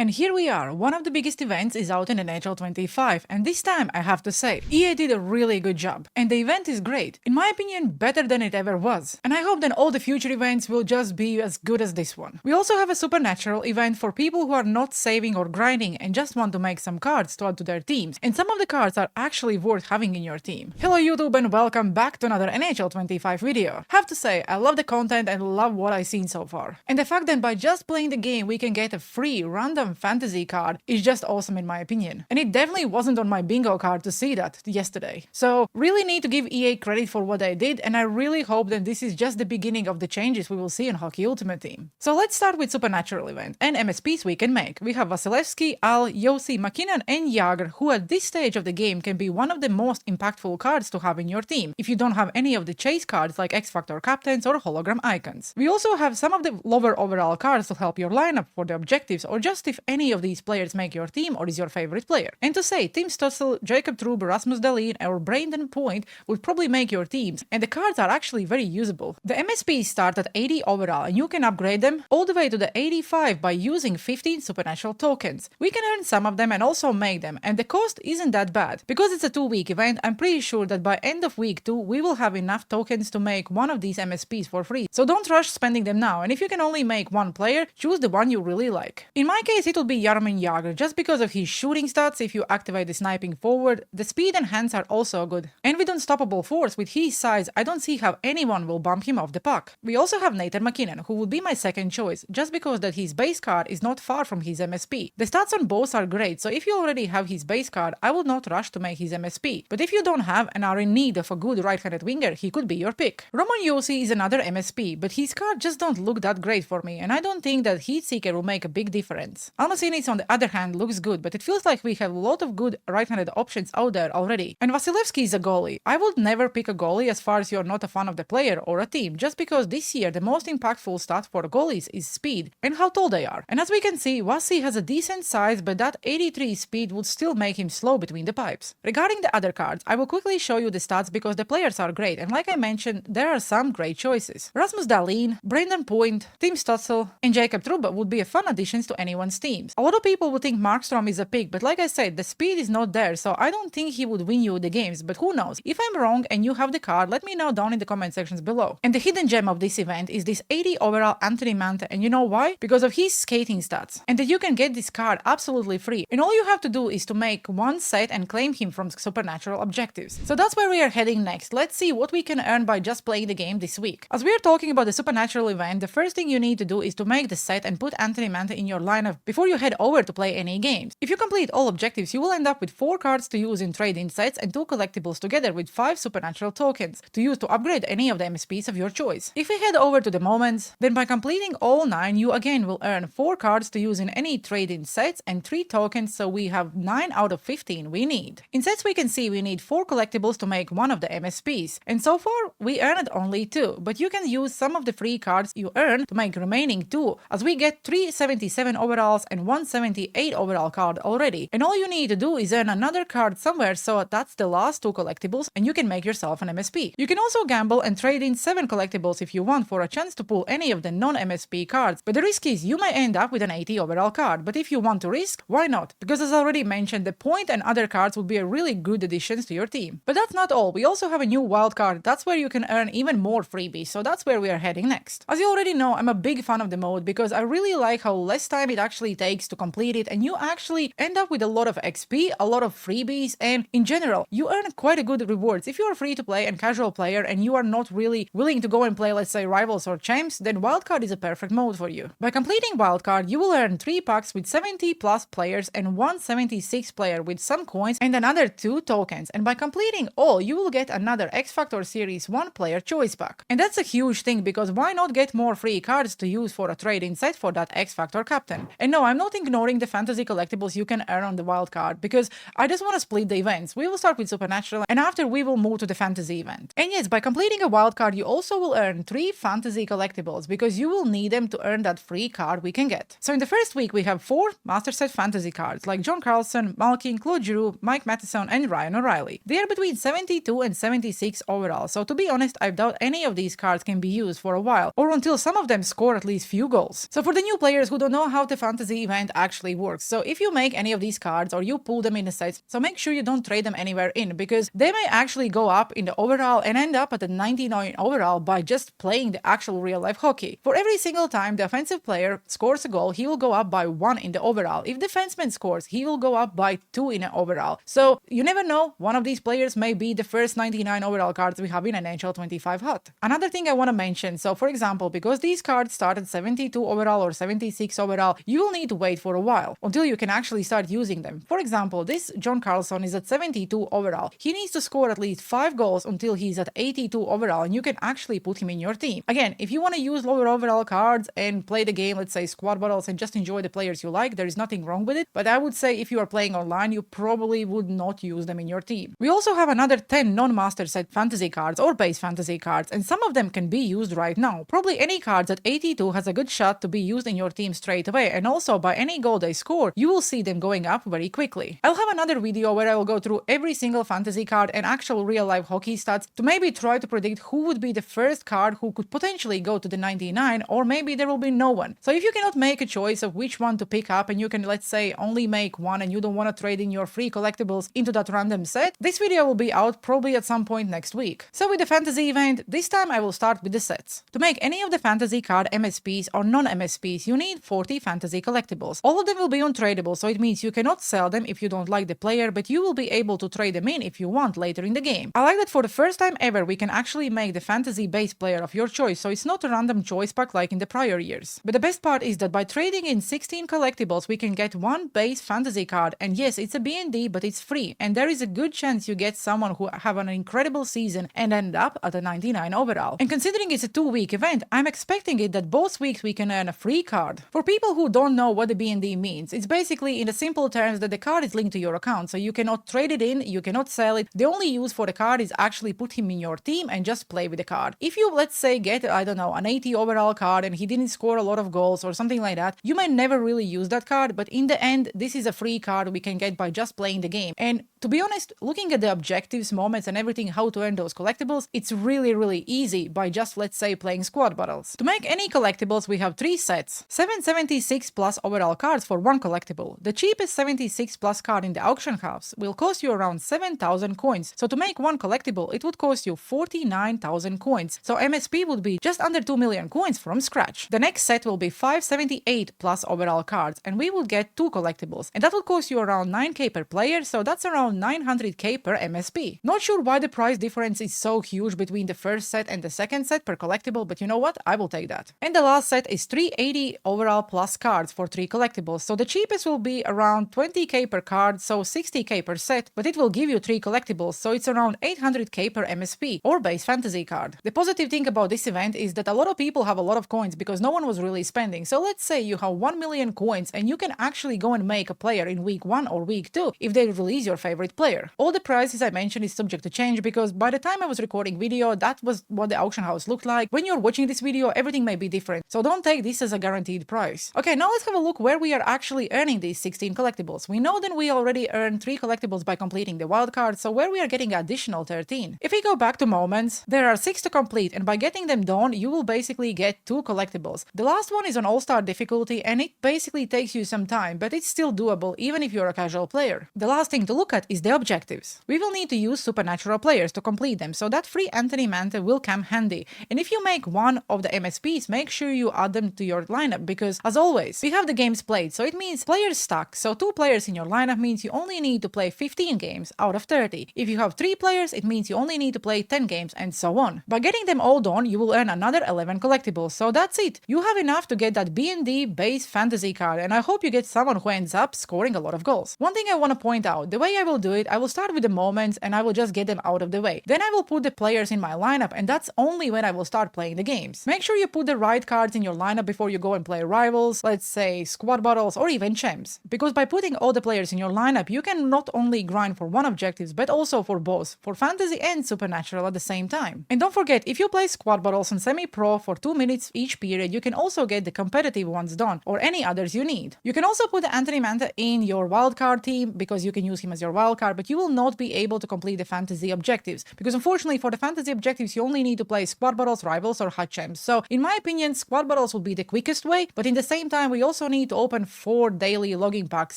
And here we are, one of the biggest events is out in NHL 25, and this time I have to say, EA did a really good job. And the event is great, in my opinion better than it ever was. And I hope that all the future events will just be as good as this one. We also have a Supernatural event for people who are not saving or grinding and just want to make some cards to add to their teams, and some of the cards are actually worth having in your team. Hello YouTube and welcome back to another NHL 25 video. Have to say, I love the content and love what I've seen so far. And the fact that by just playing the game we can get a free random fantasy card is just awesome in my opinion. And it definitely wasn't on my bingo card to see that yesterday. So really need to give EA credit for what they did, and I really hope that this is just the beginning of the changes we will see in Hockey Ultimate Team. So let's start with Supernatural event and MSPs we can make. We have Vasilevsky, Al, Yossi, McKinnon and Jagr, who at this stage of the game can be one of the most impactful cards to have in your team if you don't have any of the chase cards like X-Factor captains or hologram icons. We also have some of the lower overall cards to help your lineup for the objectives, or just if any of these players make your team or is your favorite player. And to say, Tim Stützle, Jacob Trub, Rasmus Dahlin or Brandon Point would probably make your teams, and the cards are actually very usable. The MSPs start at 80 overall and you can upgrade them all the way to the 85 by using 15 Supernatural tokens. We can earn some of them and also make them, and the cost isn't that bad. Because it's a 2-week event, I'm pretty sure that by end of week 2 we will have enough tokens to make one of these MSPs for free. So don't rush spending them now, and if you can only make one player, choose the one you really like. In my case it will be Jaromir Jagr, just because of his shooting stats. If you activate the sniping forward, the speed and hands are also good. And with unstoppable force, with his size, I don't see how anyone will bump him off the puck. We also have Nathan McKinnon, who would be my second choice, just because that his base card is not far from his MSP. The stats on both are great, so if you already have his base card, I would not rush to make his MSP. But if you don't have and are in need of a good right-handed winger, he could be your pick. Roman Josi is another MSP, but his card just don't look that great for me, and I don't think that Heatseeker will make a big difference. Almasinis on the other hand looks good, but it feels like we have a lot of good right-handed options out there already. And Vasilevsky is a goalie. I would never pick a goalie as far as you're not a fan of the player or a team, just because this year the most impactful stat for goalies is speed and how tall they are. And as we can see, Vasi has a decent size, but that 83 speed would still make him slow between the pipes. Regarding the other cards, I will quickly show you the stats because the players are great, and like I mentioned, there are some great choices. Rasmus Dahlin, Brandon Point, Tim Stützle and Jacob Trub would be a fun additions to anyone's teams. A lot of people would think Markstrom is a pick, but like I said, the speed is not there, so I don't think he would win you the games, but who knows. If I'm wrong and you have the card, let me know down in the comment sections below. And the hidden gem of this event is this 80 overall Anthony Mantha, and you know why? Because of his skating stats. And that you can get this card absolutely free, and all you have to do is to make one set and claim him from Supernatural objectives. So that's where we are heading next. Let's see what we can earn by just playing the game this week. As we are talking about the Supernatural event, the first thing you need to do is to make the set and put Anthony Mantha in your lineup before you head over to play any games. If you complete all objectives, you will end up with 4 cards to use in trade-in sets and 2 collectibles together with 5 Supernatural tokens to use to upgrade any of the MSPs of your choice. If we head over to the moments, then by completing all 9, you again will earn 4 cards to use in any trade-in sets and 3 tokens, so we have 9 out of 15 we need. In sets we can see we need 4 collectibles to make one of the MSPs, and so far we earned only 2, but you can use some of the free cards you earn to make remaining 2, as we get 377 overalls and 178 overall card already, and all you need to do is earn another card somewhere, so that's the last 2 collectibles and you can make yourself an MSP. You can also gamble and trade in 7 collectibles if you want for a chance to pull any of the non-MSP cards, but the risk is you may end up with an 80 overall card, but if you want to risk, why not? Because as already mentioned, the point and other cards would be a really good additions to your team. But that's not all, we also have a new wildcard. That's where you can earn even more freebies, so that's where we are heading next. As you already know, I'm a big fan of the mode because I really like how less time it actually takes to complete it, and you actually end up with a lot of XP, a lot of freebies, and in general, you earn quite a good rewards. If you are free to play and casual player and you are not really willing to go and play, let's say, rivals or champs, then Wildcard is a perfect mode for you. By completing Wildcard, you will earn 3 packs with 70 plus players and 176 player with some coins and another 2 tokens, and by completing all, you will get another X-Factor Series 1 player choice pack. And that's a huge thing, because why not get more free cards to use for a trade-in set for that X-Factor captain? And no, I'm not ignoring the fantasy collectibles you can earn on the Wildcard, because I just want to split the events. We will start with Supernatural, and after we will move to the fantasy event. And yes, by completing a Wildcard, you also will earn 3 fantasy collectibles, because you will need them to earn that free card we can get. So in the first week, we have 4 Master Set fantasy cards, like John Carlson, Malkin, Claude Giroux, Mike Matheson, and Ryan O'Reilly. They are between 72 and 76 overall, so to be honest, I doubt any of these cards can be used for a while, or until some of them score at least few goals. So for the new players who don't know how the fantasy fantasy event actually works. So if you make any of these cards or you pull them in a set, so make sure you don't trade them anywhere in, because they may actually go up in the overall and end up at the 99 overall by just playing the actual real life hockey. For every single time the offensive player scores a goal, he will go up by 1 in the overall. If the defenseman scores, he will go up by 2 in an overall. So you never know, one of these players may be the first 99 overall cards we have in NHL 25 hot. Another thing I want to mention, so for example, because these cards start at 72 overall or 76 overall, you will need to wait for a while until you can actually start using them. For example, this John Carlson is at 72 overall. He needs to score at least 5 goals until he's at 82 overall, and you can actually put him in your team. Again, if you want to use lower overall cards and play the game, let's say squad battles, and just enjoy the players you like, there is nothing wrong with it. But I would say if you are playing online, you probably would not use them in your team. We also have another 10 non-master set fantasy cards or base fantasy cards, and some of them can be used right now. Probably any cards at 82 has a good shot to be used in your team straight away, and also by any goal they score, you will see them going up very quickly. I'll have another video where I will go through every single fantasy card and actual real life hockey stats to maybe try to predict who would be the first card who could potentially go to the 99, or maybe there will be no one. So if you cannot make a choice of which one to pick up, and you can, let's say, only make one and you don't want to trade in your free collectibles into that random set, this video will be out probably at some point next week. So with the fantasy event, this time I will start with the sets. To make any of the fantasy card MSPs or non-MSPs, you need 40 fantasy collectibles. All of them will be untradeable, so it means you cannot sell them if you don't like the player, but you will be able to trade them in if you want later in the game. I like that for the first time ever we can actually make the fantasy base player of your choice, so it's not a random choice pack like in the prior years. But the best part is that by trading in 16 collectibles, we can get one base fantasy card, and yes, it's a B&D, but it's free, and there is a good chance you get someone who have an incredible season and end up at a 99 overall. And considering it's a 2-week event, I'm expecting it that both weeks we can earn a free card. For people who don't know what the B&D means, it's basically in the simple terms that the card is linked to your account, so you cannot trade it in, you cannot sell it. The only use for the card is actually put him in your team and just play with the card. If you, let's say, get, I don't know, an 80 overall card and he didn't score a lot of goals or something like that, you may never really use that card, but in the end, this is a free card we can get by just playing the game. And to be honest, looking at the objectives, moments, and everything, how to earn those collectibles, it's really easy by just, let's say, playing squad battles. To make any collectibles, we have 3 sets. 776 plus overall cards for 1 collectible. The cheapest 76 plus card in the auction house will cost you around 7,000 coins. So to make 1 collectible, it would cost you 49,000 coins. So MSP would be just under 2 million coins from scratch. The next set will be 578 plus overall cards, and we will get 2 collectibles. And that will cost you around 9k per player, so that's around 900k per MSP. Not sure why the price difference is so huge between the first set and the second set per collectible, but you know what? I will take that. And the last set is 380 overall plus cards for 3 collectibles. So the cheapest will be around 20k per card, so 60k per set, but it will give you 3 collectibles, so it's around 800k per MSP or base fantasy card. The positive thing about this event is that a lot of people have a lot of coins because no one was really spending. So let's say you have 1 million coins and you can actually go and make a player in week 1 or week 2 if they release your favorite player. All the prices I mentioned is subject to change because by the time I was recording video, that was what the auction house looked like. When you're watching this video, everything may be different, so don't take this as a guaranteed price. Okay, now let's have a look where we are actually earning these 16 collectibles. We know that we already earned 3 collectibles by completing the wildcard, so where we are getting additional 13. If we go back to moments, there are 6 to complete, and by getting them done, you will basically get 2 collectibles. The last one is on all-star difficulty, and it basically takes you some time, but it's still doable even if you're a casual player. The last thing to look at is the objectives. We will need to use supernatural players to complete them, so that free Anthony Mantha will come handy. And if you make one of the MSPs, make sure you add them to your lineup because, as always, we have the games played, so it means players stuck. So 2 players in your lineup means you only need to play 15 games out of 30. If you have 3 players, it means you only need to play 10 games and so on. By getting them all done, you will earn another 11 collectibles, so that's it. You have enough to get that B&D base fantasy card, and I hope you get someone who ends up scoring a lot of goals. One thing I want to point out, the way I will do it, I will start with the moments and I will just get them out of the way. Then I will put the players in my lineup, and that's only when I will start playing the games. Make sure you put the right cards in your lineup before you go and play rivals, let's say squad battles or even champs. Because by putting all the players in your lineup, you can not only grind for one objectives, but also for both, for fantasy and supernatural at the same time. And don't forget, if you play squad battles and semi-pro for 2 minutes each period, you can also get the competitive ones done, or any others you need. You can also put the Anthony Mantha in your wildcard team, because you can use him as your wildcard, but you will not be able to complete the fantasy objectives, because unfortunately for the fantasy objectives, you only need to play squad battles, rivals, or hot champs. So in my opinion, squad battles will be the quickest way, but in the same time, we also need to open 4 daily logging packs,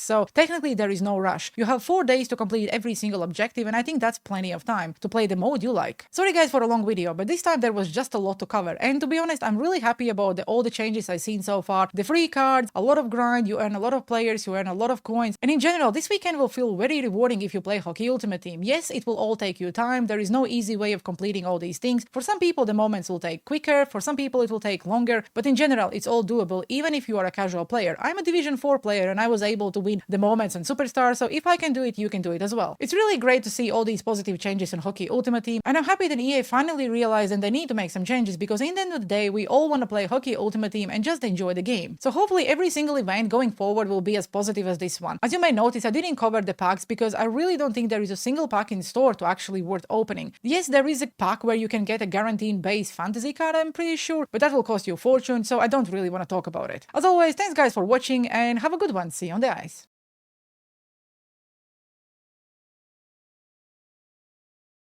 so technically there is no rush. You have 4 days to complete every single objective, and I think that's plenty of time to play the mode you like. Sorry guys for a long video, but this time there was just a lot to cover, and to be honest, I'm really happy about all the changes I've seen so far. The free cards, a lot of grind, you earn a lot of players, you earn a lot of coins, and in general, this weekend will feel very rewarding if you play Hockey Ultimate Team. Yes, it will all take you time, there is no easy way of completing all these things. For some people, the moments will take quicker, for some people it will take longer, but in general, it's all doable, even if you are a casual player. I'm a Division 4 player, and I was able to win the moments and Superstar, so if I can do it, you can do it as well. It's really great to see all these positive changes in Hockey Ultimate Team, and I'm happy that EA finally realized that they need to make some changes, because in the end of the day, we all want to play Hockey Ultimate Team and just enjoy the game. So hopefully every single event going forward will be as positive as this one. As you may notice, I didn't cover the packs because I really don't think there is a single pack in store to actually worth opening. Yes, there is a pack where you can get a guaranteed base fantasy card, I'm pretty sure, but that will cost you a fortune, so I don't really want to talk about it. As always, thanks guys for watching and have a good one. See you on the ice.